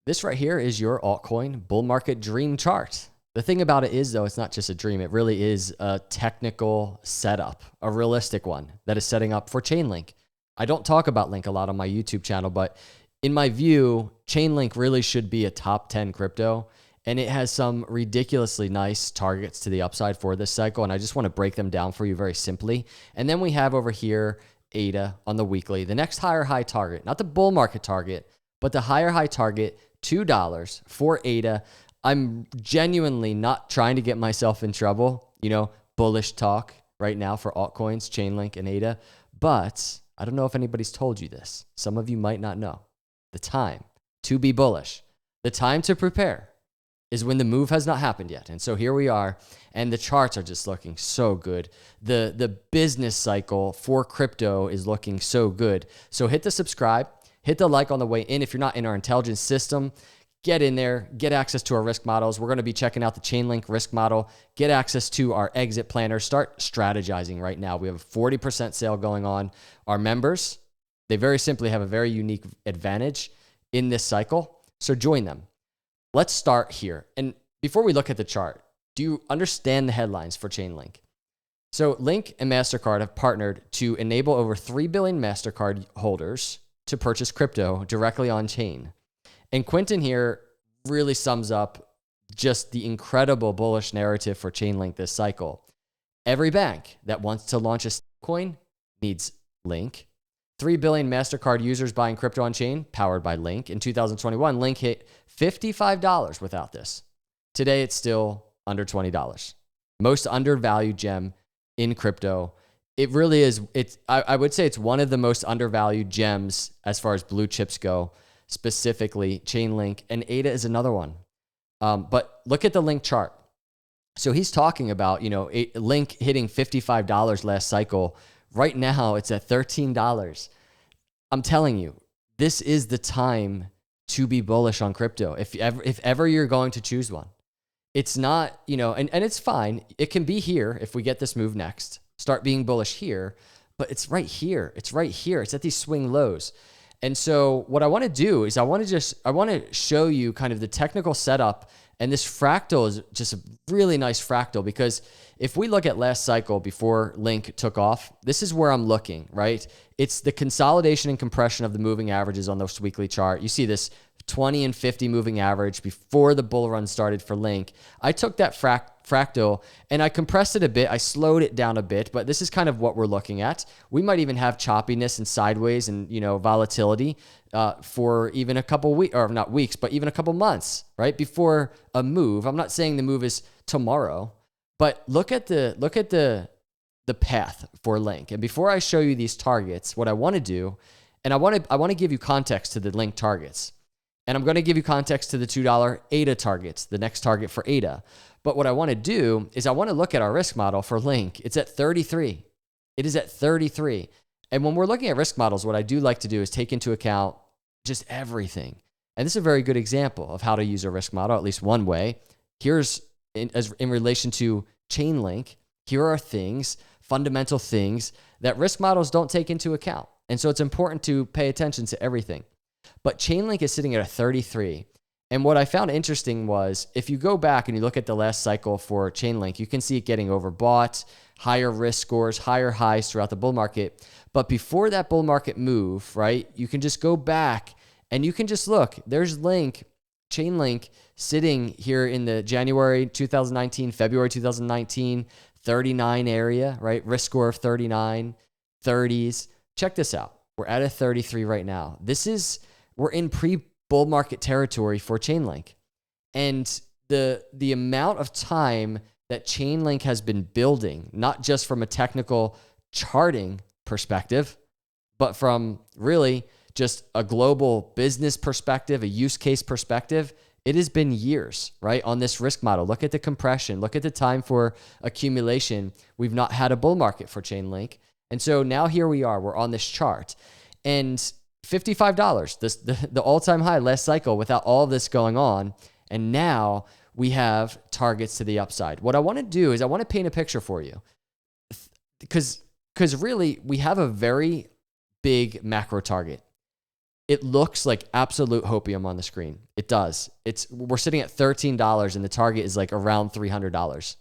This right here is your altcoin bull market dream chart. The thing about it is, though, it's not just a dream. It really is a technical setup, a realistic one that is setting up for Chainlink. I don't talk about Link a lot on my YouTube channel, but in my view, Chainlink really should be a top 10 crypto, and it has some ridiculously nice targets to the upside for this cycle, and I just want to break them down for you very simply. And then we have over here ADA on the weekly, the next higher high target, not the bull market target, but the higher high target, $2 for ADA. I'm genuinely not trying to get myself in trouble, bullish talk right now for altcoins, Chainlink and ADA, but I don't know if anybody's told you this. Some of you might not know. The time to be bullish, the time to prepare is when the move has not happened yet. And so here we are, and the charts are just looking so good. The business cycle for crypto is looking so good. So hit the subscribe, hit the like on the way in. If you're not in our intelligence system, get in there, get access to our risk models. We're going to be checking out the Chainlink risk model, get access to our exit planner, start strategizing right now. We have a 40% sale going on. Our members, they very simply have a very unique advantage in this cycle. So join them. Let's start here. And before we look at the chart, do you understand the headlines for Chainlink? So Link and Mastercard have partnered to enable over 3 billion Mastercard holders to purchase crypto directly on chain. And Quentin here really sums up just the incredible bullish narrative for Chainlink this cycle. Every bank that wants to launch a coin needs Link. 3 billion Mastercard users buying crypto on chain, powered by Link. In 2021, Link hit $55 without this. Today, it's still under $20. Most undervalued gem in crypto. It really is. I would say it's one of the most undervalued gems as far as blue chips go, specifically Chainlink, and ADA is another one. But look at the Link chart. So he's talking about, Link hitting $55 last cycle. Right now, it's at $13. I'm telling you, this is the time to be bullish on crypto. If ever you're going to choose one, it's not, and it's fine. It can be here if we get this move next. Start being bullish here, but it's right here. It's right here. It's at these swing lows. And so what I want to do is I want to show you kind of the technical setup. And this fractal is just a really nice fractal, because if we look at last cycle before Link took off, this is where I'm looking, right? It's the consolidation and compression of the moving averages on this weekly chart. You see this 20 and 50 moving average before the bull run started for Link. I took that fractal and I compressed it a bit. I slowed it down a bit, but this is kind of what we're looking at. We might even have choppiness and sideways and, volatility for even a couple weeks, or not weeks, but even a couple months, right? Before a move. I'm not saying the move is tomorrow, but look at the path for Link. And before I show you these targets, what I want to do, and I want to give you context to the Link targets. And I'm going to give you context to the $2 ADA targets, the next target for ADA. But what I want to do is I want to look at our risk model for Link. It's at 33. It is at 33. And when we're looking at risk models, what I do like to do is take into account just everything. And this is a very good example of how to use a risk model, at least one way. Here's, in relation to Chainlink, here are things, fundamental things that risk models don't take into account. And so it's important to pay attention to everything. But Chainlink is sitting at a 33. And what I found interesting was, if you go back and you look at the last cycle for Chainlink, you can see it getting overbought, higher risk scores, higher highs throughout the bull market. But before that bull market move, right, you can just go back and you can just look. There's Chainlink sitting here in the January 2019, February 2019, 39 area, right? Risk score of 39, 30s. Check this out. We're at a 33 right now. We're in pre-bull market territory for Chainlink. And the amount of time that Chainlink has been building, not just from a technical charting perspective, but from really just a global business perspective, a use case perspective, it has been years, right? On this risk model. Look at the compression. Look at the time for accumulation. We've not had a bull market for Chainlink. And so now here we are. We're on this chart. And $55, the all-time high last cycle without all this going on. And now we have targets to the upside. What I want to do is I want to paint a picture for you, because really we have a very big macro target. it looks like absolute hopium on the screen. It does. We're sitting at $13 and the target is like around $300.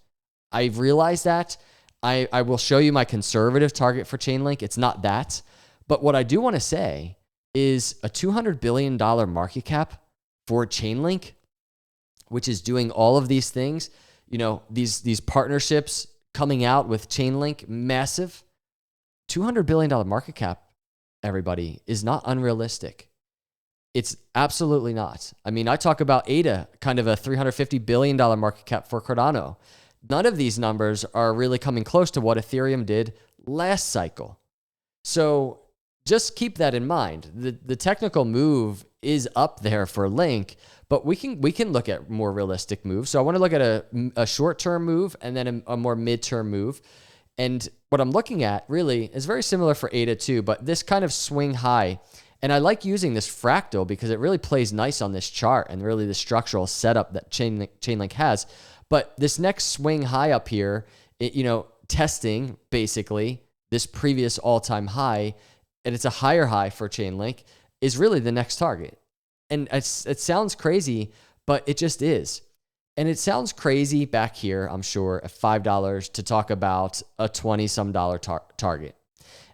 I've realized that. I will show you my conservative target for Chainlink. It's not that. But what I do want to say is a $200 billion market cap for Chainlink, which is doing all of these things, these partnerships coming out with Chainlink, massive. $200 billion market cap, everybody, is not unrealistic. It's absolutely not. I mean, I talk about ADA, kind of a $350 billion market cap for Cardano. None of these numbers are really coming close to what Ethereum did last cycle. So just keep that in mind. The technical move is up there for Link, but we can look at more realistic moves. So I want to look at a short-term move and then a more mid-term move. And what I'm looking at really is very similar for ADA too, but this kind of swing high. And I like using this fractal because it really plays nice on this chart and really the structural setup that Chainlink has. But this next swing high up here, testing basically this previous all-time high, and it's a higher high for Chainlink, is really the next target. And it sounds crazy, but it just is. And it sounds crazy back here, I'm sure, at $5 to talk about a $20-some target.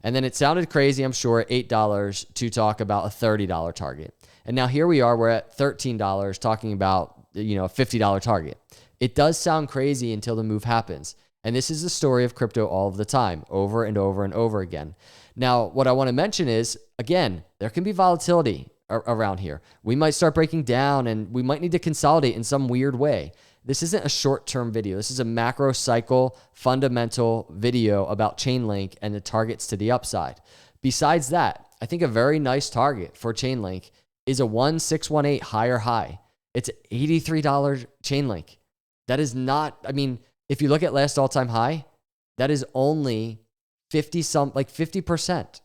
And then it sounded crazy, I'm sure, at $8 to talk about a $30 target. And now here we are, we're at $13 talking about, a $50 target. It does sound crazy until the move happens. And this is the story of crypto all of the time, over and over and over again. Now, what I want to mention is, again, there can be volatility around here. We might start breaking down and we might need to consolidate in some weird way. This isn't a short-term video. This is a macro cycle fundamental video about Chainlink and the targets to the upside. Besides that, I think a very nice target for Chainlink is a 1618 higher high. It's $83 Chainlink. That is not, if you look at last all-time high, that is only 50%.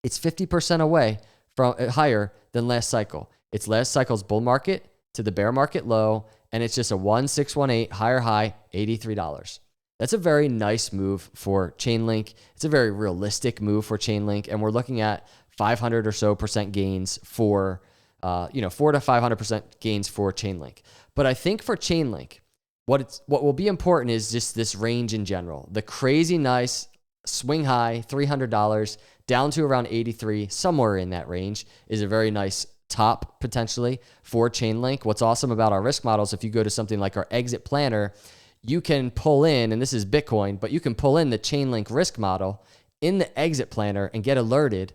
It's 50% away from higher than last cycle. It's last cycle's bull market to the bear market low, and it's just a 1618 higher high, $83. That's a very nice move for Chainlink. It's a very realistic move for Chainlink, and we're looking at 500 or so percent gains for 400 to 500% gains for Chainlink. But I think for Chainlink, what will be important is just this range in general. The crazy nice swing high, $300 down to around 83, somewhere in that range, is a very nice top potentially for Chainlink. What's awesome about our risk models, if you go to something like our exit planner, you can pull in, and this is Bitcoin, but you can pull in the Chainlink risk model in the exit planner and get alerted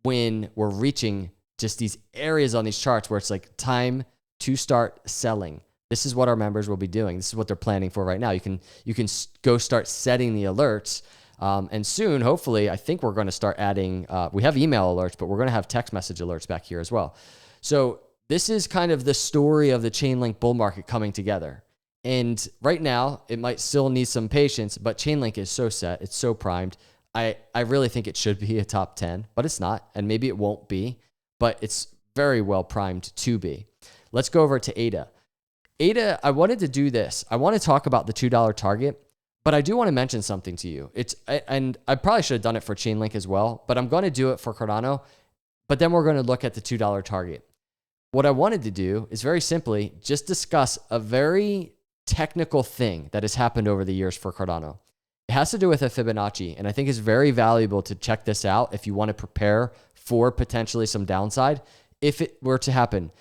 when we're reaching just these areas on these charts where it's like time to start selling. This is what our members will be doing. This is what they're planning for right now. You can go start setting the alerts. And soon, hopefully, I think we're going to start adding, we have email alerts, but we're going to have text message alerts back here as well. So this is kind of the story of the Chainlink bull market coming together. And right now, it might still need some patience, but Chainlink is so set. It's so primed. I really think it should be a top 10, but it's not. And maybe it won't be, but it's very well primed to be. Let's go over to ADA. ADA, I wanted to do this. I want to talk about the $2 target, but I do want to mention something to you. And I probably should have done it for Chainlink as well, but I'm going to do it for Cardano, but then we're going to look at the $2 target. What I wanted to do is very simply just discuss a very technical thing that has happened over the years for Cardano. It has to do with a Fibonacci, and I think it's very valuable to check this out if you want to prepare for potentially some downside. If it were to happen,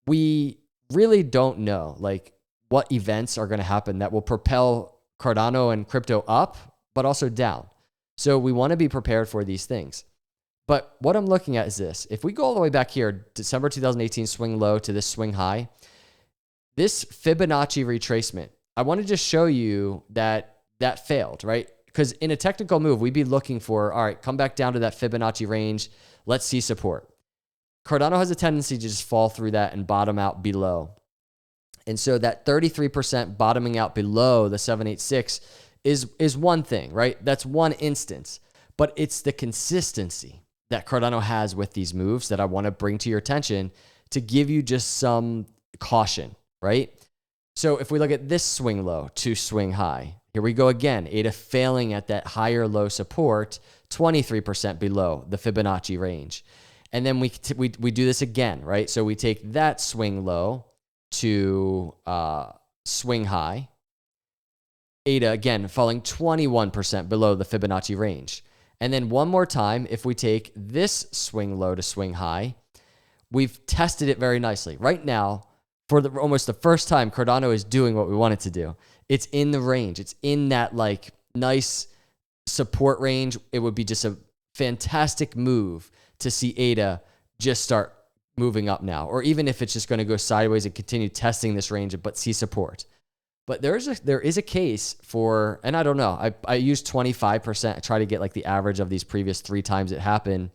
we really don't know like what events are going to happen that will propel Cardano and crypto up, but also down. So we want to be prepared for these things. But what I'm looking at is this. If we go all the way back here, December 2018 swing low to this swing high, this Fibonacci retracement, I want to just show you that failed, right? Because in a technical move, we'd be looking for, all right, come back down to that Fibonacci range. Let's see support. Cardano has a tendency to just fall through that and bottom out below. And so that 33% bottoming out below the 786 is one thing, right? That's one instance. But it's the consistency that Cardano has with these moves that I want to bring to your attention to give you just some caution, right? So if we look at this swing low to swing high, here we go again. ADA failing at that higher low support, 23% below the Fibonacci range. And then we do this again, right? So we take that swing low to swing high. ADA, again, falling 21% below the Fibonacci range. And then one more time, if we take this swing low to swing high, we've tested it very nicely. Right now, for almost the first time, Cardano is doing what we want it to do. It's in the range. It's in that like nice support range. It would be just a fantastic move to see ADA just start moving up now, or even if it's just going to go sideways and continue testing this range, but see support. But there is a case for, and I don't know, I use 25%. I try to get like the average of these previous 3 times it happened,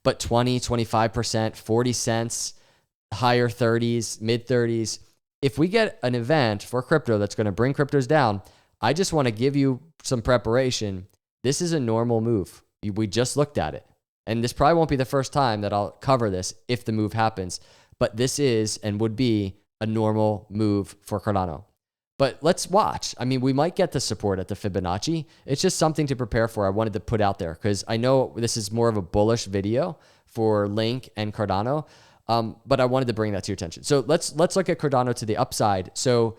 but 20, 25%, 40 cents, higher 30s, mid 30s. If we get an event for crypto that's going to bring cryptos down, I just want to give you some preparation. This is a normal move. We just looked at it. And this probably won't be the first time that I'll cover this if the move happens, but this is and would be a normal move for Cardano. But let's watch. I mean, we might get the support at the Fibonacci. It's just something to prepare for. I wanted to put out there because I know this is more of a bullish video for Link and Cardano, but I wanted to bring that to your attention. So let's look at Cardano to the upside. So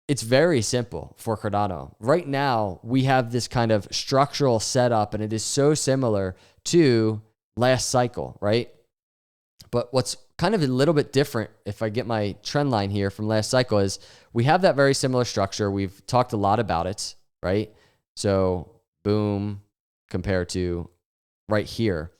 it's very simple for Cardano. Right now, we have this kind of structural setup, and it is so similar to last cycle, right? But what's kind of a little bit different, if I get my trend line here from last cycle, is we have that very similar structure. We've talked a lot about it, right? So boom, compared to right here.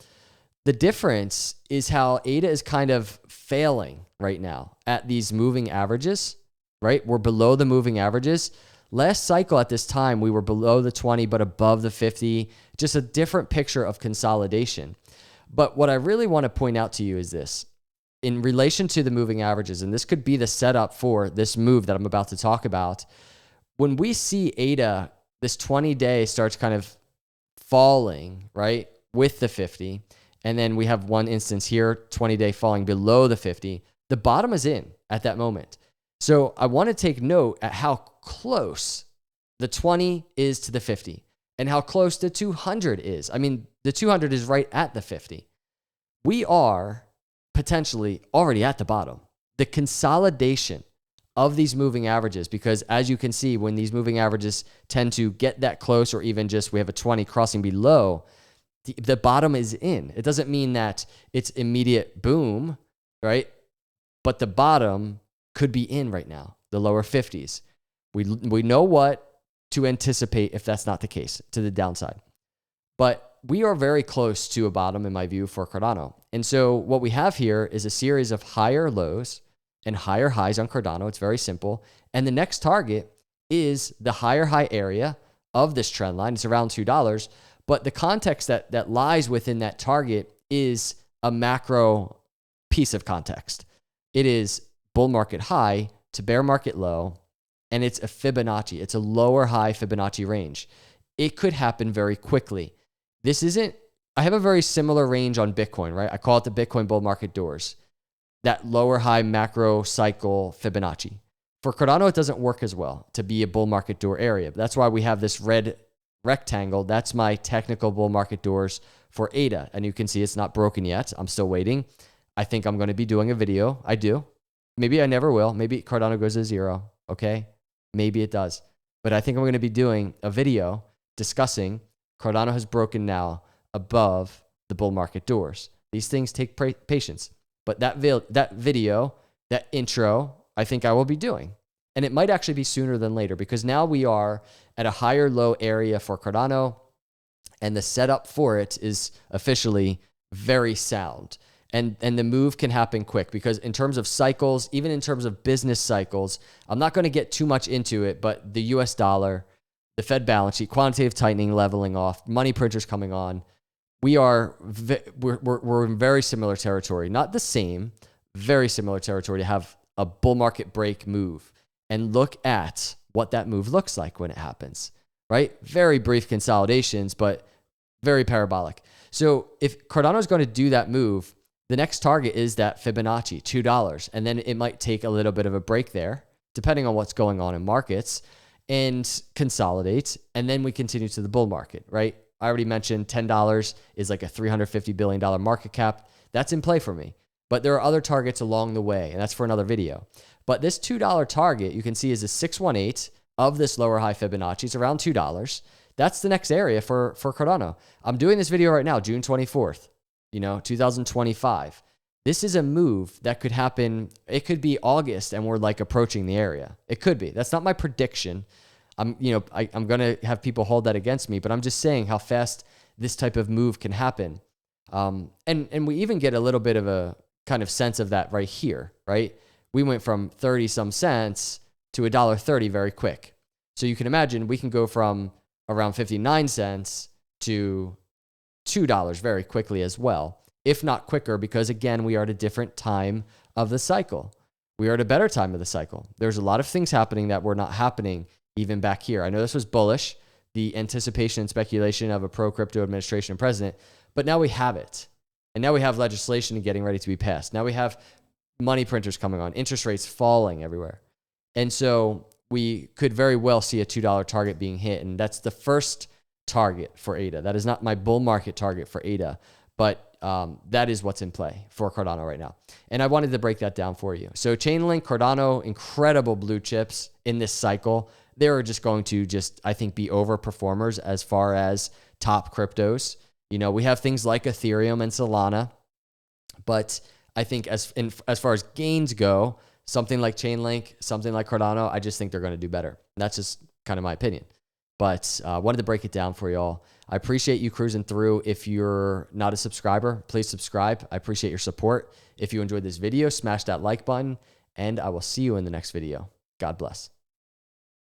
The difference is how ADA is kind of failing right now at these moving averages, right? We're below the moving averages. Last cycle at this time, we were below the 20, but above the 50, just a different picture of consolidation. But what I really want to point out to you is this. In relation to the moving averages, and this could be the setup for this move that I'm about to talk about, when we see ADA, this 20-day starts kind of falling, right, with the 50, and then we have one instance here, 20-day falling below the 50, the bottom is in at that moment. So I want to take note at how close the 20 is to the 50 and how close the 200 is. I mean, the 200 is right at the 50. We are potentially already at the bottom. The consolidation of these moving averages, because as you can see, when these moving averages tend to get that close, or even just we have a 20 crossing below, the bottom is in. It doesn't mean that it's immediate boom, right? But the bottom could be in right now, the lower 50s. We know what to anticipate if that's not the case, to the downside. But we are very close to a bottom, in my view, for Cardano. And so what we have here is a series of higher lows and higher highs on Cardano. It's very simple. And the next target is the higher high area of this trend line. It's around $2. But the context that lies within that target is a macro piece of context. It is bull market high to bear market low, and it's a Fibonacci. It's a lower high Fibonacci range. It could happen very quickly. This isn't, I have a very similar range on Bitcoin, right? I call it the Bitcoin bull market doors, that lower high macro cycle Fibonacci. For Cardano, it doesn't work as well to be a bull market door area. That's why we have this red rectangle. That's my technical bull market doors for ADA. And you can see it's not broken yet. I'm still waiting. I think I'm going to be doing a video. I do. Maybe I never will. Maybe Cardano goes to 0. Okay. Maybe it does. But I think I'm going to be doing a video discussing Cardano has broken now above the bull market doors. These things take patience. But that video, that intro, I think I will be doing. And it might actually be sooner than later, because now we are at a higher low area for Cardano, and the setup for it is officially very sound. And the move can happen quick, because in terms of cycles, even in terms of business cycles, I'm not going to get too much into it, but the US dollar, the Fed balance sheet, quantitative tightening leveling off, money printers coming on, we're in very similar territory. Not the same, very similar territory to have a bull market break move. And look at what that move looks like when it happens, right? Very brief consolidations, but very parabolic. So if Cardano is going to do that move, the next target is that Fibonacci, $2. And then it might take a little bit of a break there, depending on what's going on in markets, and consolidate. And then we continue to the bull market, right? I already mentioned $10 is like a $350 billion market cap. That's in play for me. But there are other targets along the way, and that's for another video. But this $2 target, you can see, is a 618 of this lower high Fibonacci. It's around $2. That's the next area for Cardano. I'm doing this video right now, June 24th, 2025. This is a move that could happen. It could be August and we're like approaching the area. It could be. That's not my prediction. I'm going to have people hold that against me, but I'm just saying how fast this type of move can happen. And we even get a little bit of a kind of sense of that right here, right? We went from 30 some cents to $1.30 very quick. So you can imagine we can go from around 59 cents to $2 very quickly as well, if not quicker, because again, we are at a different time of the cycle. We are at a better time of the cycle. There's a lot of things happening that were not happening even back here. I know this was bullish, the anticipation and speculation of a pro-crypto administration and president, but now we have it. And now we have legislation getting ready to be passed. Now we have money printers coming on, interest rates falling everywhere. And so we could very well see a $2 target being hit. And that's the first target for ADA. That is not my bull market target for ADA, but that is what's in play for Cardano right now. And I wanted to break that down for you. So Chainlink, Cardano, incredible blue chips in this cycle. They're just going to I think, be overperformers as far as top cryptos. We have things like Ethereum and Solana, but I think as far as gains go, something like Chainlink, something like Cardano, I just think they're going to do better. And that's just kind of my opinion. But I wanted to break it down for y'all. I appreciate you cruising through. If you're not a subscriber, please subscribe. I appreciate your support. If you enjoyed this video, smash that like button, and I will see you in the next video. God bless.